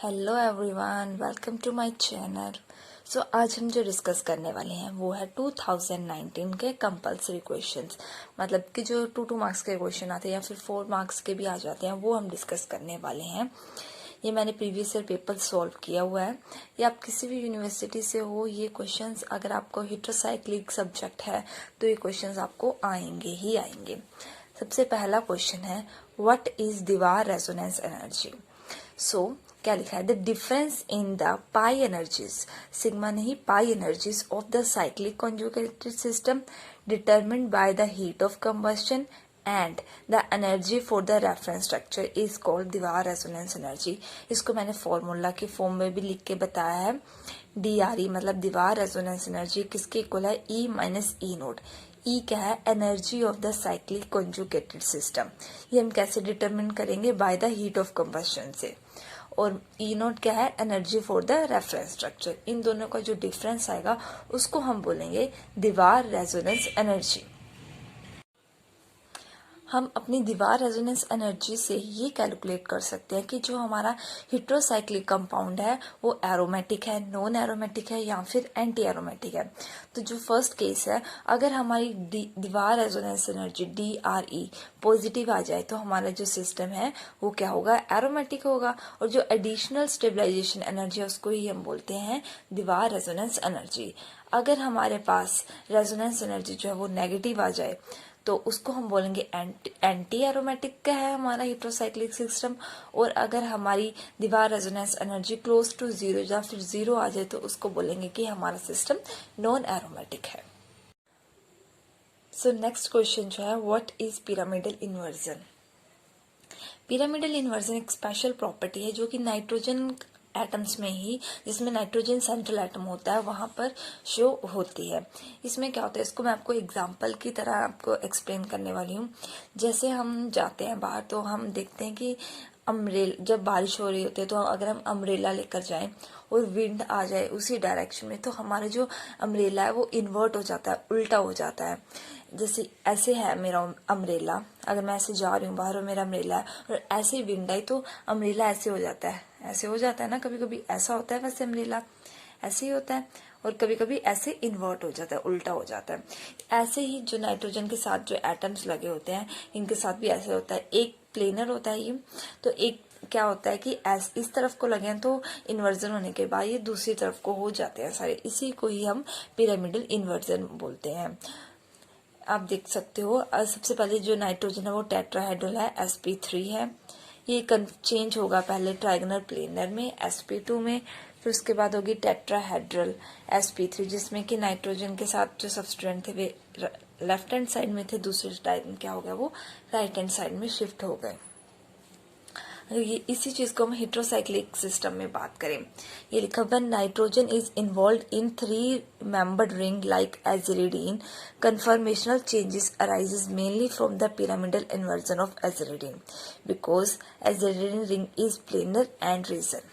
Hello everyone, welcome to my channel. So आज हम जो डिस्कस करने वाले हैं वो है 2019 के कंपलसरी क्वेश्चंस। मतलब कि जो 2 मार्क्स के क्वेश्चन आते हैं या फिर 4 मार्क्स के भी आ जाते हैं, वो हम डिस्कस करने वाले हैं। ये मैंने प्रीवियस ईयर पेपर सॉल्व किया हुआ है। या आप किसी भी यूनिवर्सिटी से हो, ये क्वेश्चंस अगर आपको हेटेरोसाइक्लिक सब्जेक्ट है तो ये क्वेश्चंस आपको आएंगे ही आएंगे। सबसे पहला क्वेश्चन है, what is Dewar resonance energy. So क्या लिखा है, the difference in the pi energies, sigma नहीं pi energies of the cyclic conjugated system determined by the heat of combustion and the energy for the reference structure is called Dewar resonance energy. इसको मैंने formula के form में भी लिख के बताया है। DRE मतलब दीवार रेजोनेंस एनर्जी किसके इक्वल है, E minus e naught. E क्या है, energy of the cyclic conjugated system. ये हम कैसे डिटरमिन करेंगे, by the heat of combustion से। और ई नोट क्या है, energy for the reference structure. इन दोनों का जो डिफरेंस आएगा उसको हम बोलेंगे दीवार रेजोनेंस एनर्जी। हम अपनी दीवार रेजोनेंस एनर्जी से ये कैलकुलेट कर सकते हैं कि जो हमारा हेटेरोसाइक्लिक कंपाउंड है वो एरोमेटिक है, नॉन एरोमेटिक है या फिर एंटी एरोमेटिक है। तो जो फर्स्ट केस है, अगर हमारी दीवार रेजोनेंस एनर्जी DRE पॉजिटिव आ जाए तो हमारा जो सिस्टम है वो क्या होगा, एरोमेटिक होगा। और जो एडिशनल स्टेबलाइजेशन एनर्जी है उसको ही हम बोलते हैं दीवार रेजोनेंस एनर्जी। अगर हमारे पास रेजोनेंस एनर्जी जो है वो नेगेटिव आ जाए तो उसको हम बोलेंगे एंटी एरोमेटिक का है हमारा हेटेरोसाइक्लिक सिस्टम। और अगर हमारी दीवार resonance energy close to zero या फिर जीरो आ जाए तो उसको बोलेंगे कि हमारा सिस्टम नॉन एरोमेटिक है। सो नेक्स्ट क्वेश्चन जो है, what is pyramidal inversion. Pyramidal inversion एक स्पेशल प्रॉपर्टी है जो कि नाइट्रोजन एटम्स में ही, जिसमें नाइट्रोजन सेंट्रल एटम होता है, वहां पर शो होती है। इसमें क्या होता है, इसको मैं आपको एग्जांपल की तरह आपको एक्सप्लेन करने वाली हूँ। जैसे हम जाते हैं बाहर तो हम देखते हैं कि जब बारिश हो रही होती है तो अगर हम अम्ब्रेला लेकर जाएं और विंड आ जाए उसी डायरेक्शन में तो हमारा जो अम्ब्रेला है वो इन्वर्ट हो जाता है, उल्टा हो जाता है। जैसे ऐसे है मेरा अम्ब्रेला, अगर मैं ऐसे जा रही हूँ बाहर और मेरा अम्ब्रेला है और ऐसे ही विंड आई तो अम्ब्रेला ऐसे हो जाता है, ऐसे हो जाता है ना। कभी कभी ऐसा होता है, वैसे अम्ब्रेला ऐसे ही होता है और कभी कभी ऐसे इन्वर्ट हो जाता है, उल्टा हो जाता है। ऐसे ही जो नाइट्रोजन के साथ जो एटम्स लगे होते हैं इनके साथ भी ऐसे होता है। एक प्लेनर होता है ये, तो एक क्या होता है कि इस तरफ को लगे तो इन्वर्जन होने के बाद ये दूसरी तरफ को हो जाते हैं सारे। इसी को ही हम पिरामिडल इन्वर्जन बोलते हैं। आप देख सकते हो, सबसे पहले जो नाइट्रोजन है वो टेट्राहेड्रल है, sp3 है। ये चेंज होगा पहले ट्राइगोनल प्लेनर में sp2 में, फिर उसके बाद होगी टेट्राहेड्रल sp3 जिसमें कि नाइट्रोजन के साथ जो सब्सटेंट थे वे लेफ्ट हैंड साइड में थे, दूसरे टाइम क्या हो गया वो राइट हैंड साइड में शिफ्ट हो गए। ये इसी चीज को हम हेटेरोसाइक्लिक सिस्टम में बात करें, ये लिखा हुआ nitrogen is involved in 3 membered ring like aziridine, conformational changes arises mainly from the pyramidal inversion of aziridine because aziridine ring is planar and region.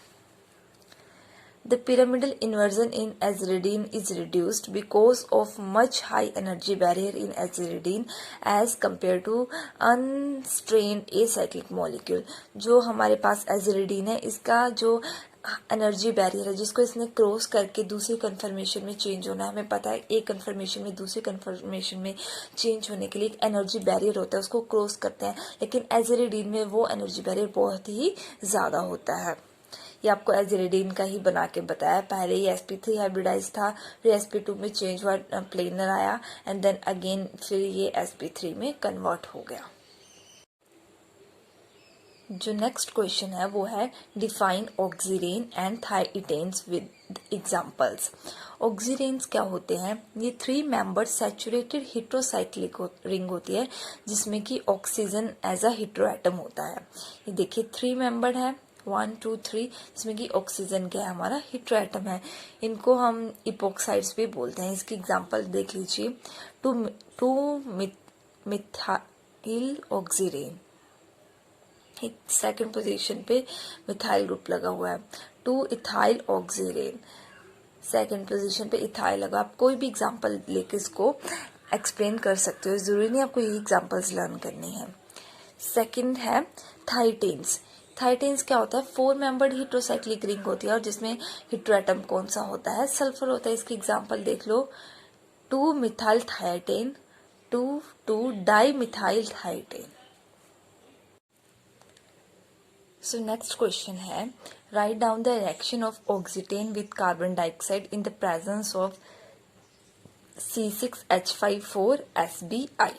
The pyramidal inversion in aziridine is reduced because of much high energy barrier in aziridine as compared to unstrained acyclic molecule. जो हमारे पास aziridine है इसका जो energy barrier है जिसको इसने cross करके दूसरी कन्फर्मेशन में चेंज होना है। हमें पता है एक कन्फर्मेशन में दूसरी कन्फर्मेशन में चेंज होने के लिए एक एनर्जी बैरियर होता है, उसको क्रॉस करते हैं। लेकिन एजिरिडीन में वो एनर्जी बैरियर बहुत ही ज्यादा होता है। ये आपको एजिरिडीन का ही बना के बताया। पहले ही sp3 हाइब्रिडाइज था, फिर sp2 में चेंज हुआ, प्लेनर आया एंड देन अगेन फिर ये sp3 में कन्वर्ट हो गया। जो नेक्स्ट क्वेश्चन है वो है, define oxirane and थाइएटेन्स with examples. ऑक्सीरेन्स क्या होते हैं, ये 3 मेंबर सैचुरेटेड हेटेरोसाइक्लिक रिंग होती है जिसमें कि ऑक्सीजन एज अ हेटेरोएटम होता है। ये देखिए 3 मेंबर है 1 2 3, जिसमें कि ऑक्सीजन क्या है हमारा हेटेरोएटम है। इनको हम इपोक्साइड्स भी बोलते हैं। इसकी एग्जांपल देख लीजिए, 2 मिथाइल ऑक्सीरेन, एक सेकंड पोजीशन पे मिथाइल ग्रुप लगा हुआ है। 2 इथाइल ऑक्सीरेन, सेकंड पोजीशन पे इथाइल लगा। आप कोई भी एग्जांपल लेके इसको एक्सप्लेन कर सकते हो, जरूरी नहीं आपको यही एग्जांपल्स लर्न करनी है। सेकंड है थाइटेन्स। थायटेन्स क्या होता है, 4 मेंबर्ड हेट्रोसाइक्लिक रिंग होती है और जिसमें हेट्रोएटम कौन सा होता है, सल्फर होता है। इसकी एग्जांपल देख लो, 2 methyl thietane, 2 dimethyl thietane. So next question है, write down the reaction of oxetane with carbon dioxide in the presence of C6H54SbI।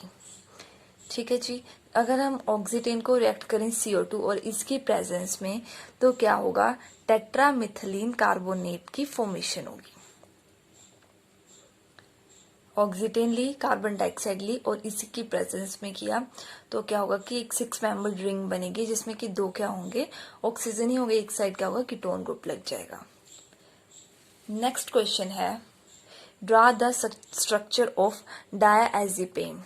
ठीक है जी, अगर हम ऑक्सीटेन को रिएक्ट करें CO2 और इसकी प्रेजेंस में तो क्या होगा, टेट्रामिथिलीन कार्बोनेट की फॉर्मेशन होगी। ऑक्सीटेन ली, कार्बन डाइऑक्साइड ली और इसी की प्रेजेंस में किया तो क्या होगा कि एक 6 मेंबर्ड रिंग बनेगी जिसमें कि 2 क्या होंगे, ऑक्सीजन ही होंगे, एक साइड क्या होगा, कीटोन ग्रुप लग जाएगा। नेक्स्ट क्वेश्चन है, ड्रा द स्ट्रक्चर ऑफ डायज़ेपिम।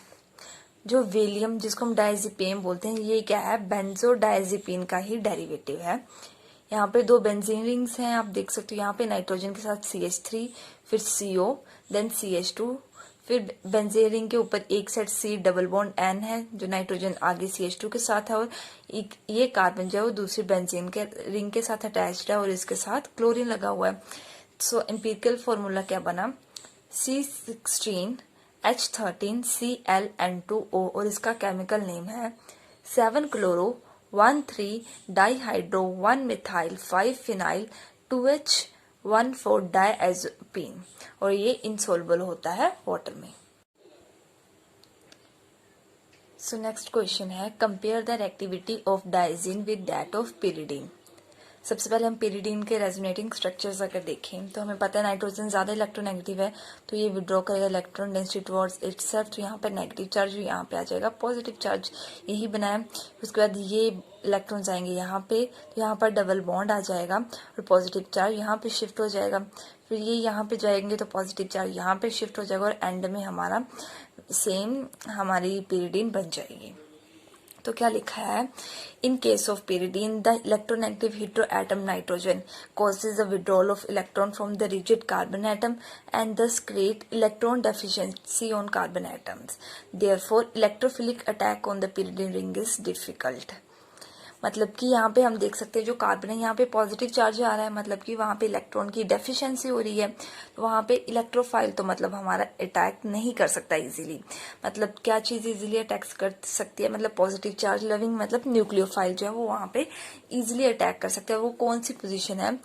जो वेलियम जिसको हम डायज़ेपिम बोलते हैं, ये क्या है, बेंजोडायज़ेपिन का ही डेरिवेटिव है। यहाँ पे 2 बेंजीन रिंग्स हैं, आप देख सकते हो। यहाँ पे नाइट्रोजन के साथ CH3, फिर CO, देन CH2, फिर बेंजीन रिंग के ऊपर एक side C double bond N है, जो नाइट्रोजन आगे CH2 के साथ है, और ये कार्बन जो है वो दूसरी बेंजीन के रिंग के साथ अटैच्ड है और इसके साथ क्लोरीन लगा हुआ है। सो एम्पिरिकल फॉर्मूला क्या बना, C16H13ClN2O और इसका केमिकल नेम है 7-क्लोरो 1,3 डाइहाइड्रो 1-मिथाइल 5-फिनाइल 2H14 डायज़ेपिन और ये इनसॉल्युबल होता है वाटर में। सो नेक्स्ट क्वेश्चन है, compare the reactivity of diazine with that of pyridine. सबसे पहले हम पिरिडीन के रेजोनेटिंग स्ट्रक्चर्स अगर देखें तो हमें पता है नाइट्रोजन ज्यादा इलेक्ट्रोनेगेटिव है तो ये विड्रॉ करेगा इलेक्ट्रॉन डेंसिटी टुवर्ड्स इटसेल्फ, तो यहाँ पर नेगेटिव चार्ज यहाँ पे आ जाएगा, पॉजिटिव चार्ज यही बनाया। उसके बाद ये इलेक्ट्रॉन्स आएंगे यहाँ पे, तो यहाँ पर डबल बॉन्ड आ जाएगा और पॉजिटिव चार्ज यहाँ पे शिफ्ट हो जाएगा। फिर ये यहाँ पे जाएंगे तो पॉजिटिव चार्ज यहाँ पे शिफ्ट हो जाएगा और एंड में हमारा सेम हमारी पिरिडीन बन जाएगी। तो क्या लिखा है, in case of pyridine the electronegative heteroatom nitrogen causes the withdrawal of electron from the rigid carbon atom and thus create electron deficiency on carbon atoms. Therefore, electrophilic attack on the pyridine ring is difficult. मतलब कि यहाँ पे हम देख सकते हैं जो carbon है यहाँ पे पॉजिटिव चार्ज आ रहा है, मतलब कि वहाँ पे इलेक्ट्रॉन की डेफिशिएंसी हो रही है, तो वहाँ पे इलेक्ट्रोफाइल तो मतलब हमारा अटैक नहीं कर सकता इजीली। मतलब क्या चीज इजीली अटैक कर सकती है, मतलब पॉजिटिव चार्ज लविंग मतलब न्यूक्लियोफाइल जो है वो वहाँ पे इजीली अटैक कर सकते हैं। वो कौन सी पोजिशन है,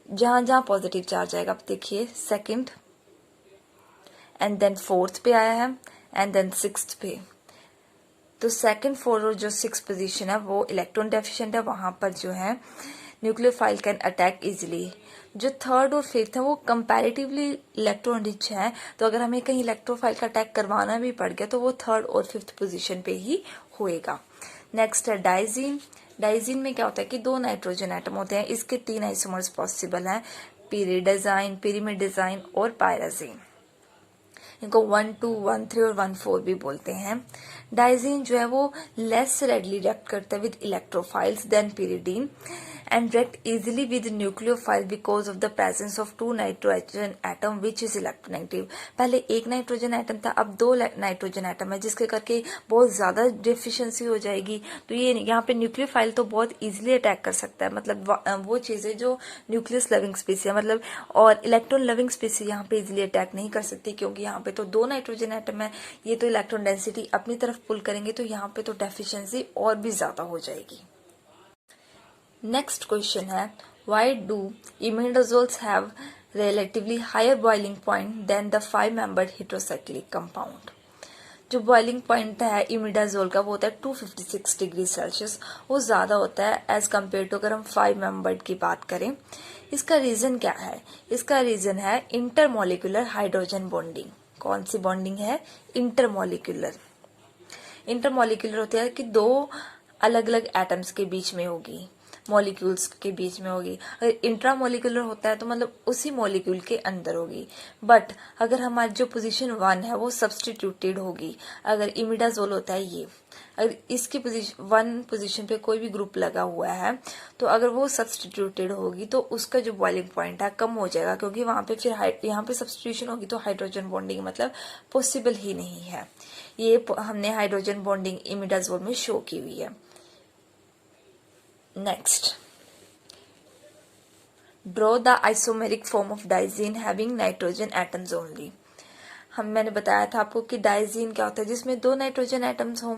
जहां जहां पॉजिटिव चार्ज आएगा। आप देखिए सेकेंड एंड देन 4th पे आया है एंड देन 6th पे, तो 2nd, 4th और जो 6th पोजीशन है वो इलेक्ट्रॉन डेफिशिएंट है, वहां पर जो है न्यूक्लियोफाइल कैन अटैक इजीली। जो 3rd और 5th है वो कंपैरेटिवली इलेक्ट्रॉन रिच है, तो अगर हमें कहीं इलेक्ट्रोफाइल का अटैक करवाना भी पड़ गया तो वो 3rd और 5th पोजीशन पे ही होएगा। नेक्स्ट है डाइजीन। डाइजीन में क्या होता है कि 2 नाइट्रोजन एटम होते हैं, इसके 3 आइसोमर्स पॉसिबल हैं, पिरिडाइजीन, पिरिमिडाइजीन और पायराजीन। इनको 1, 2, 1, 3 और 1, 4 भी बोलते हैं। डाइजीन जो है वो लेस रेडली रिएक्ट करता है with electrophiles than pyridine and react easily with nucleophile because of the presence of 2 nitrogen atom which is electronegative। पहले 1 नाइट्रोजन एटम था, अब 2 नाइट्रोजन एटम है, जिसके करके बहुत ज्यादा डेफिशिएंसी हो जाएगी। तो ये यहाँ पे न्यूक्लियोफाइल तो बहुत इजीली अटैक कर सकता है, मतलब वो चीजें जो न्यूक्लियस लविंग स्पीसीज है मतलब, और इलेक्ट्रॉन लविंग स्पीसीज यहाँ पे इजीली अटैक नहीं कर सकती, क्योंकि यहाँ पे तो 2 नाइट्रोजन एटम है, ये तो इलेक्ट्रॉन डेंसिटी अपनी तरफ पुल करेंगे तो यहाँ पे तो डेफिशिएंसी और भी ज्यादा हो जाएगी। नेक्स्ट क्वेश्चन है, why do imidazoles have relatively higher boiling point than the 5 membered heterocyclic compound. जो बॉइलिंग पॉइंट है इमिडाजोल का वो होता है 256 डिग्री सेल्सियस, वो ज्यादा होता है एज कम्पेयर टू अगर हम 5 मेंबर्ड की बात करें। इसका रीजन क्या है, इसका रीजन है इंटरमोलिकुलर हाइड्रोजन बॉन्डिंग। कौन सी बॉन्डिंग है, इंटरमोलिकुलर। इंटरमोलिकुलर होता है कि 2 अलग अलग एटम्स के बीच में होगी, मॉलिक्यूल्स के बीच में होगी। अगर इंट्रामोलिकुलर होता है तो मतलब उसी मॉलिक्यूल के अंदर होगी। बट अगर हमारी जो पोजीशन 1 है वो सब्सटीट्यूटेड होगी, अगर इमिडाजोल होता है ये, अगर इसकी पोजीशन 1 पोजीशन पे कोई भी ग्रुप लगा हुआ है तो अगर वो सब्सटीट्यूटेड होगी तो उसका जो बॉइलिंग पॉइंट है कम हो जाएगा, क्योंकि वहां पे फिर यहाँ पे सब्सटीट्यूशन होगी तो हाइड्रोजन बॉन्डिंग मतलब पॉसिबल ही नहीं है। ये हमने हाइड्रोजन बॉन्डिंग इमिडाजोल में शो की हुई है। Next, draw the isomeric form of Digene having nitrogen atoms only. मैंने बताया था आपको कि डाइजीन क्या होता है, जिसमें 2 नाइट्रोजन एटम्स हों।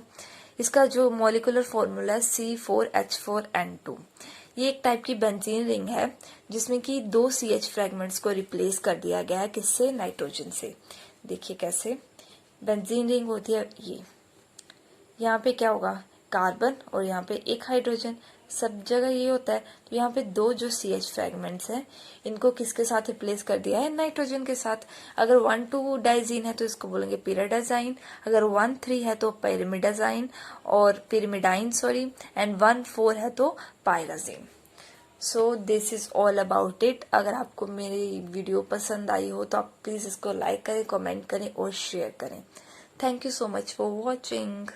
इसका जो मॉलिक्यूलर फॉर्मूला है C4H4N2। ये एक टाइप की बेंजीन रिंग है जिसमें कि 2 CH फ्रेगमेंट्स को रिप्लेस कर दिया गया है, किससे? नाइट्रोजन से। देखिए कैसे बेंजीन रिंग होती है ये। यहाँ पे क्या होगा? कार्बन, और यहाँ पे एक हाइड्रोजन, सब जगह ये होता है। तो यहाँ पे 2 जो CH फ्रेगमेंट्स हैं, इनको किसके साथ रिप्लेस कर दिया है? नाइट्रोजन के साथ। अगर 1,2 डाइजीन है तो इसको बोलेंगे पिरिडाजाइन, अगर 1,3 है तो पिरिमिडाजाइन और पिरिमिडाइन एंड 1,4 है तो पायराजीन। So this is all about it. अगर आपको मेरी वीडियो पसंद आई हो तो आप प्लीज इसको लाइक करें, कमेंट करें और शेयर करें। Thank you so much for watching.